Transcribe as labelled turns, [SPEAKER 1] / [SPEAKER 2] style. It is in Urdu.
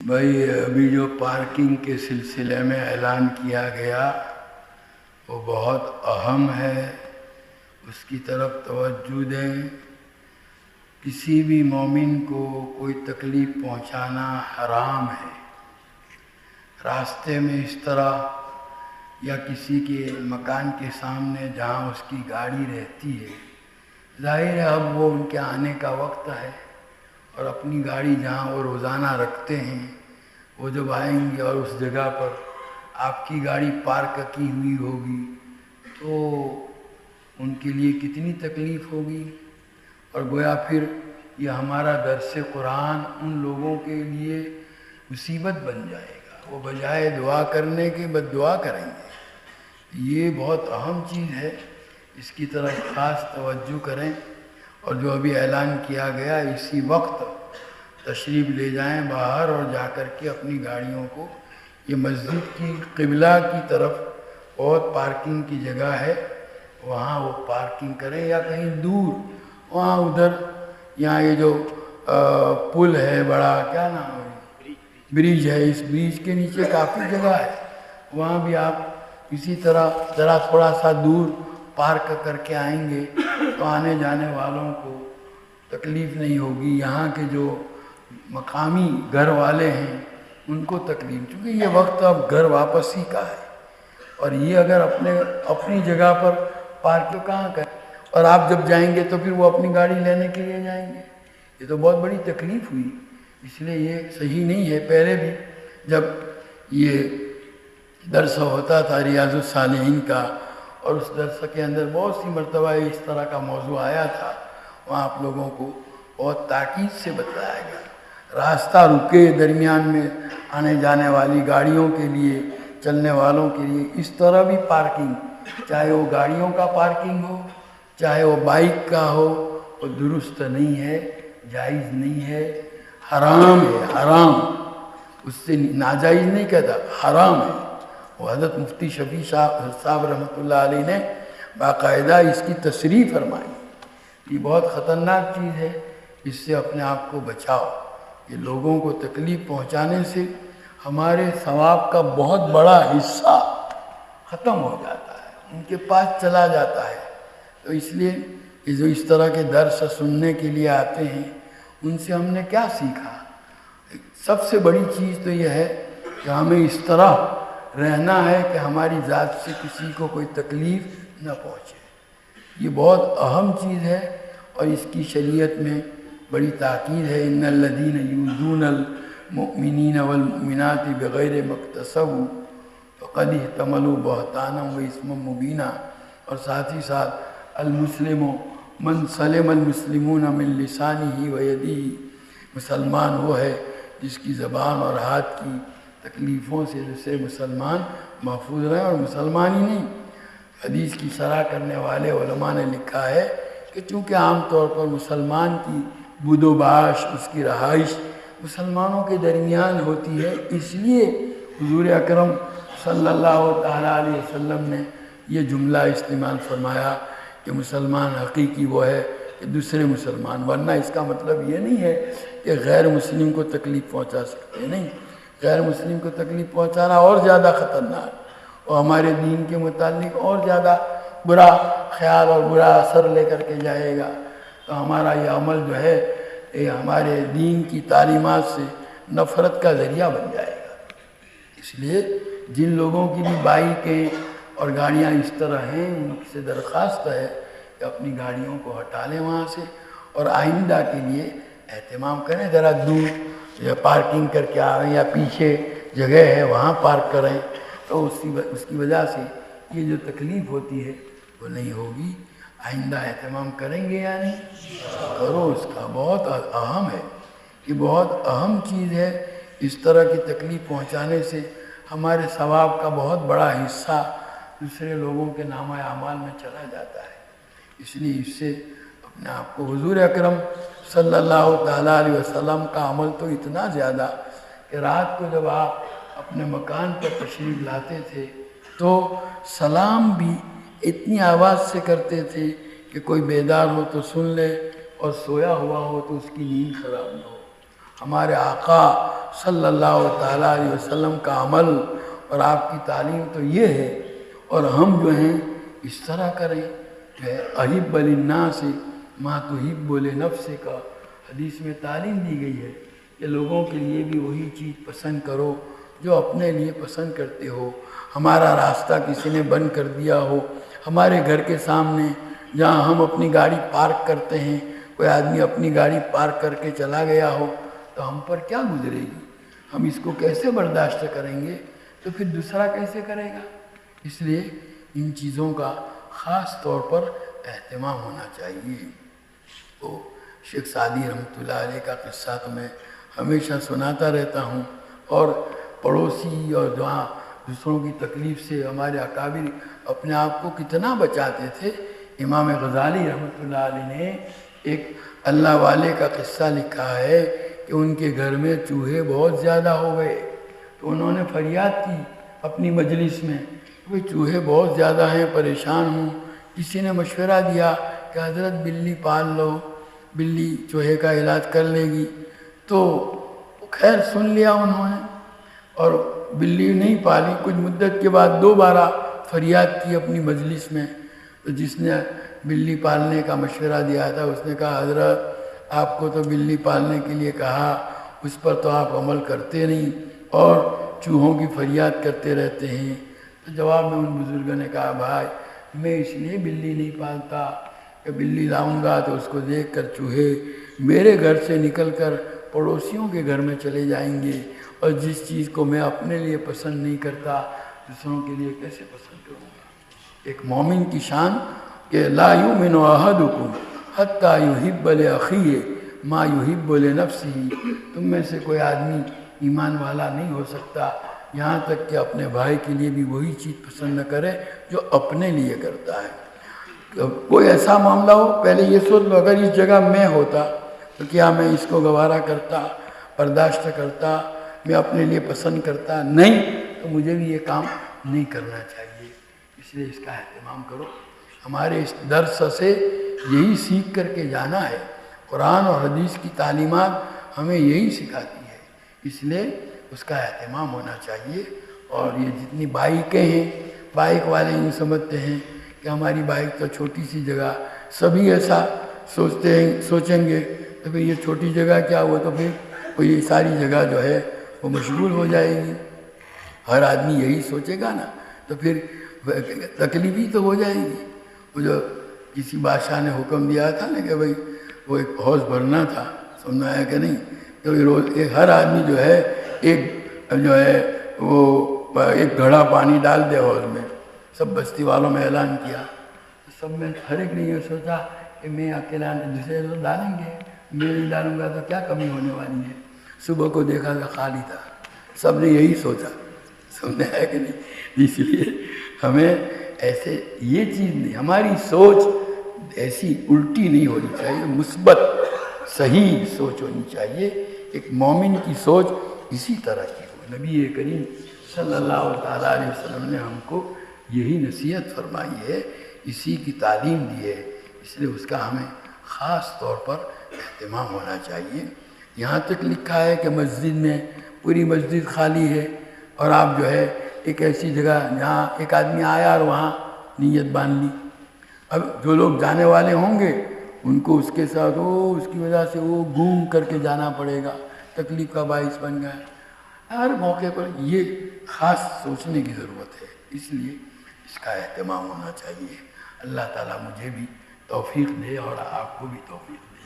[SPEAKER 1] بھائی ابھی جو پارکنگ کے سلسلے میں اعلان کیا گیا وہ بہت اہم ہے، اس کی طرف توجہ دیں۔ کسی بھی مومن کو کوئی تکلیف پہنچانا حرام ہے۔ راستے میں اس طرح یا کسی کے مکان کے سامنے جہاں اس کی گاڑی رہتی ہے، ظاہر ہے اب وہ ان کے آنے کا وقت ہے اور اپنی گاڑی جہاں وہ روزانہ رکھتے ہیں وہ جب آئیں گے اور اس جگہ پر آپ کی گاڑی پارک کی ہوئی ہوگی تو ان کے لیے کتنی تکلیف ہوگی، اور گویا پھر یہ ہمارا درس قرآن ان لوگوں کے لیے مصیبت بن جائے گا، وہ بجائے دعا کرنے کے بد دعا کریں گے۔ یہ بہت اہم چیز ہے، اس کی طرف خاص توجہ کریں، اور جو ابھی اعلان کیا گیا اسی وقت تشریف لے جائیں باہر اور جا کر کے اپنی گاڑیوں کو، یہ مسجد کی قبلہ کی طرف بہت پارکنگ کی جگہ ہے، وہاں وہ پارکنگ کریں، یا کہیں دور وہاں ادھر یہاں یہ جو پل ہے بڑا، کیا نام ہے، برج ہے، اس برج کے نیچے کافی جگہ ہے، وہاں بھی آپ اسی طرح ذرا تھوڑا سا دور پارک کر کے آئیں گے تو آنے جانے والوں کو تکلیف نہیں ہوگی، یہاں کے جو مقامی گھر والے ہیں ان کو تکلیف، چونکہ یہ وقت اب گھر واپسی کا ہے، اور یہ اگر اپنی جگہ پر پارک تو کہاں کریں، اور آپ جب جائیں گے تو پھر وہ اپنی گاڑی لینے کے لیے جائیں گے، یہ تو بہت بڑی تکلیف ہوئی، اس لیے یہ صحیح نہیں ہے۔ پہلے بھی جب یہ درس ہوتا تھا ریاض الصالحین کا، اور اس درس کے اندر بہت سی مرتبہ اس طرح کا موضوع آیا تھا، وہاں آپ لوگوں کو بہت تاکید سے بتایا گیا راستہ رکے درمیان میں آنے جانے والی گاڑیوں کے لیے، چلنے والوں کے لیے اس طرح بھی پارکنگ، چاہے وہ گاڑیوں کا پارکنگ ہو چاہے وہ بائک کا ہو، وہ درست نہیں ہے، جائز نہیں ہے، حرام ہے، حرام، اس سے ناجائز نہیں کہتا، حرام ہے۔ وہ حضرت مفتی شفیع صاحب رحمۃ اللہ علیہ نے باقاعدہ اس کی تصریح فرمائی، یہ بہت خطرناک چیز ہے، اس سے اپنے آپ کو بچاؤ۔ یہ لوگوں کو تکلیف پہنچانے سے ہمارے ثواب کا بہت بڑا حصہ ختم ہو جاتا ہے، ان کے پاس چلا جاتا ہے۔ تو اس لیے یہ جو اس طرح کے درس سننے کے لیے آتے ہیں ان سے ہم نے کیا سیکھا؟ سب سے بڑی چیز تو یہ ہے کہ ہمیں اس طرح رہنا ہے کہ ہماری ذات سے کسی کو کوئی تکلیف نہ پہنچے، یہ بہت اہم چیز ہے، اور اس کی شریعت میں بڑی تاکید ہے۔ ان الذین یؤذون المؤمنین والمؤمنات بغیر ما اکتسبوا فقد احتملوا بہتانا واثما مبینا، اور ساتھ ہی ساتھ المسلم من سلم المسلمون من لسانہ ویدہ، مسلمان وہ ہے جس کی زبان اور ہاتھ کی تکلیفوں سے جسے مسلمان محفوظ رہیں، اور مسلمان ہی نہیں، حدیث کی شرح کرنے والے علماء نے لکھا ہے کہ چونکہ عام طور پر مسلمان کی بود و باش، اس کی رہائش مسلمانوں کے درمیان ہوتی ہے، اس لیے حضور اکرم صلی اللہ تعالیٰ علیہ وسلم نے یہ جملہ استعمال فرمایا کہ مسلمان حقیقی وہ ہے کہ دوسرے مسلمان، ورنہ اس کا مطلب یہ نہیں ہے کہ غیر مسلم کو تکلیف پہنچا سکتے، نہیں، غیر مسلم کو تکلیف پہنچانا اور زیادہ خطرناک اور ہمارے دین کے متعلق اور زیادہ برا خیال اور برا اثر لے کر کے جائے گا، تو ہمارا یہ عمل جو ہے یہ ہمارے دین کی تعلیمات سے نفرت کا ذریعہ بن جائے گا۔ اس لیے جن لوگوں کی بھی بائکیں اور گاڑیاں اس طرح ہیں ان سے درخواست ہے کہ اپنی گاڑیوں کو ہٹا لیں وہاں سے، اور آئندہ کے لیے اہتمام کریں، ذرا دور یا پارکنگ کر کے آئیں یا پیچھے جگہ ہے وہاں پارک کریں، تو اس کی وجہ سے یہ جو تکلیف ہوتی ہے وہ نہیں ہوگی۔ آئندہ اہتمام کریں گے یا نہیں؟ کرو، اس کا بہت اہم ہے، یہ بہت اہم چیز ہے۔ اس طرح کی تکلیف پہنچانے سے ہمارے ثواب کا بہت بڑا حصہ دوسرے لوگوں کے نامہ اعمال میں چلا جاتا ہے، اس لیے اس سے اپنے آپ کو، حضور اکرم صلی اللہ تعالیٰ علیہ وسلم کا عمل تو اتنا زیادہ کہ رات کو جب آپ اپنے مکان پر تشریف لاتے تھے تو سلام بھی اتنی آواز سے کرتے تھے کہ کوئی بیدار ہو تو سن لے اور سویا ہوا ہو تو اس کی نیند خراب نہ ہو۔ ہمارے آقا صلی اللہ تعالیٰ علیہ وسلم کا عمل اور آپ کی تعلیم تو یہ ہے، اور ہم جو ہیں اس طرح کریں کہ احب للناس ما تحب لنفسک کا حدیث میں تعلیم دی گئی ہے کہ لوگوں کے لیے بھی وہی چیز پسند کرو جو اپنے لیے پسند کرتے ہو۔ ہمارا راستہ کسی نے بند کر دیا ہو، ہمارے گھر کے سامنے جہاں ہم اپنی گاڑی پارک کرتے ہیں کوئی آدمی اپنی گاڑی پارک کر کے چلا گیا ہو تو ہم پر کیا گزرے گی؟ ہم اس کو کیسے برداشت کریں گے؟ تو پھر دوسرا کیسے کرے گا؟ اس لیے ان چیزوں کا خاص طور پر اہتمام ہونا چاہیے۔ تو شیخ سعدی رحمۃ اللہ علیہ کا قصہ تو میں ہمیشہ سناتا رہتا ہوں، اور پڑوسی اور جہاں دوسروں کی تکلیف سے ہمارے اکابر اپنے آپ کو کتنا بچاتے تھے۔ امام غزالی رحمۃ اللہ علیہ نے ایک اللہ والے کا قصہ لکھا ہے کہ ان کے گھر میں چوہے بہت زیادہ ہو گئے، تو انہوں نے فریاد کی اپنی مجلس میں کہ چوہے بہت زیادہ ہیں، پریشان ہوں۔ کسی نے مشورہ دیا کہ حضرت بلی پال لو، بلی چوہے کا علاج کر لے گی۔ تو خیر سن لیا انہوں نے، اور بلی نہیں پالی۔ کچھ مدت کے بعد دوبارہ فریاد کی اپنی مجلس میں، تو جس نے بلی پالنے کا مشورہ دیا تھا اس نے کہا حضرت آپ کو تو بلی پالنے کے لیے کہا، اس پر تو آپ عمل کرتے نہیں اور چوہوں کی فریاد کرتے رہتے ہیں۔ تو جواب میں ان بزرگوں نے کہا بھائی میں اس لیے بلی نہیں پالتا کہ بلی لاؤں گا تو اس کو دیکھ کر چوہے میرے گھر سے نکل کر پڑوسیوں کے گھر میں چلے جائیں گے، اور جس چیز کو میں اپنے لیے پسند نہیں کرتا دوسروں کے لیے کیسے پسند کروں گا؟ ایک مومن کی شان کہ لا یؤمن احدکم حتی یحب لاخیہ ما یحب لنفسہ، تم میں سے کوئی آدمی ایمان والا نہیں ہو سکتا یہاں تک کہ اپنے بھائی کے لیے بھی وہی چیز پسند نہ کرے جو اپنے لیے کرتا ہے۔ کوئی ایسا معاملہ ہو پہلے یہ سوچ لو، اگر اس جگہ میں ہوتا تو کیا میں اس کو گوارا کرتا، برداشت کرتا، میں اپنے لیے پسند کرتا؟ نہیں، تو مجھے بھی یہ کام نہیں کرنا چاہیے۔ اس لیے اس کا اہتمام کرو۔ ہمارے اس درس سے یہی سیکھ کر کے جانا ہے، قرآن اور حدیث کی تعلیمات ہمیں یہی سکھاتی ہے، اس لیے اس کا اہتمام ہونا چاہیے۔ اور یہ جتنی بائیکیں ہیں، بائک والے یوں سمجھتے ہیں کہ ہماری بائک تو چھوٹی سی جگہ، سبھی ایسا سوچیں گے تو پھر یہ چھوٹی جگہ کیا ہوا، تو پھر وہ یہ ساری جگہ جو ہے وہ مشغول ہو جائے گی۔ ہر آدمی یہی سوچے گا نا تو پھر تکلیف ہی تو ہو جائے گی۔ وہ جو کسی بادشاہ نے حکم دیا تھا نا کہ بھائی وہ ایک حوض بھرنا تھا، سننا ہے کہ نہیں، تو ہر آدمی جو ہے ایک گھڑا پانی ڈال دے حوض میں۔ سب بستی والوں میں اعلان کیا، سب میں ہر ایک نے یہ سوچا کہ میں اکیلا دوسرے لوگ ڈالیں گے، میں نہیں ڈالوں گا تو کیا کمی ہونے والی ہے۔ صبح کو دیکھا کہ خالی تھا، سب نے یہی سوچا، سننے ہے کہ نہیں۔ اس لیے ہمیں ایسے یہ چیز نہیں، ہماری سوچ ایسی الٹی نہیں ہونی چاہیے، مثبت صحیح سوچ ہونی چاہیے۔ ایک مومن کی سوچ اسی طرح کی ہو۔ نبی کریم صلی اللہ تعالیٰ علیہ وسلم نے ہم کو یہی نصیحت فرمائی ہے، اسی کی تعلیم دی ہے، اس لیے اس کا ہمیں خاص طور پر اہتمام ہونا چاہیے۔ یہاں تک لکھا ہے کہ مسجد میں پوری مسجد خالی ہے اور آپ جو ہے ایک ایسی جگہ جہاں ایک آدمی آیا اور وہاں نیت باندھ لی، اب جو لوگ جانے والے ہوں گے ان کو اس کے ساتھ اس کی وجہ سے وہ گھوم کر کے جانا پڑے گا، تکلیف کا باعث بن گیا ہے۔ ہر موقع پر یہ خاص سوچنے کی ضرورت ہے، اس لیے اس کا اہتمام ہونا چاہیے۔ اللہ تعالیٰ مجھے بھی توفیق دے اور آپ کو بھی توفیق دے۔